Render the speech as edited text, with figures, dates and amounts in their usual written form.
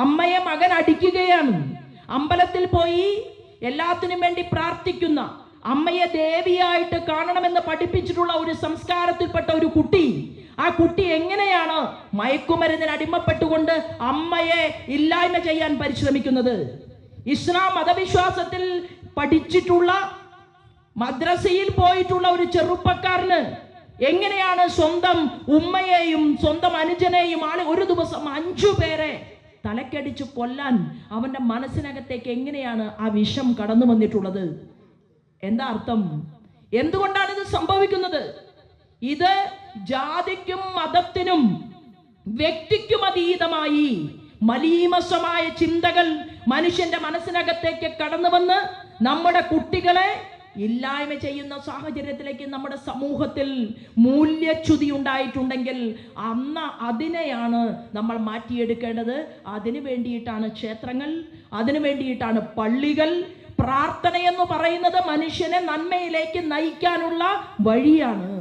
അമ്മയെ മകൻ അടിക്കുകയാണ്. അമ്പലത്തിൽ പോയി എല്ലാത്തിനും വേണ്ടി പ്രാർത്ഥിക്കുന്ന, അമ്മയെ ദേവിയായിട്ട് കാണണമെന്ന് പഠിപ്പിച്ചിട്ടുള്ള ഒരു സംസ്കാരത്തിൽപ്പെട്ട ഒരു കുട്ടി, ആ കുട്ടി എങ്ങനെയാണ് മയക്കുമരുന്നിന് അടിമപ്പെട്ടുകൊണ്ട് അമ്മയെ ഇല്ലായ്മ ചെയ്യാൻ പരിശ്രമിക്കുന്നത്? ഇസ്ലാം മതവിശ്വാസത്തിൽ പഠിച്ചിട്ടുള്ള, മദ്രസയിൽ പോയിട്ടുള്ള ഒരു ചെറുപ്പക്കാരന് എങ്ങനെയാണ് സ്വന്തം ഉമ്മയെയും സ്വന്തം അനുജനെയും ഒരു ദിവസം 5 പേരെ തലക്കടിച്ച് കൊല്ലാൻ അവന്റെ മനസ്സിനകത്തേക്ക് എങ്ങനെയാണ് ആ വിഷം കടന്നു വന്നിട്ടുള്ളത്? എന്താ അർത്ഥം? എന്തുകൊണ്ടാണ് ഇത് സംഭവിക്കുന്നത്? ഇത് ജാതിക്കും മതത്തിനും വ്യക്തിക്കും അതീതമായി മലീമസമായ ചിന്തകൾ മനുഷ്യന്റെ മനസ്സിനകത്തേക്ക് കടന്നു വന്ന് നമ്മുടെ കുട്ടികളെ ഇല്ലായ്മ ചെയ്യുന്ന സാഹചര്യത്തിലേക്ക് നമ്മുടെ സമൂഹത്തിൽ മൂല്യച്യുതി ഉണ്ടായിട്ടുണ്ടെങ്കിൽ അന്ന് അതിനെയാണ് നമ്മൾ മാറ്റിയെടുക്കേണ്ടത്. അതിനു വേണ്ടിയിട്ടാണ് ക്ഷേത്രങ്ങൾ, അതിനു വേണ്ടിയിട്ടാണ് പള്ളികൾ. പ്രാർത്ഥന എന്ന് പറയുന്നത് മനുഷ്യനെ നന്മയിലേക്ക് നയിക്കാനുള്ള വഴിയാണ്.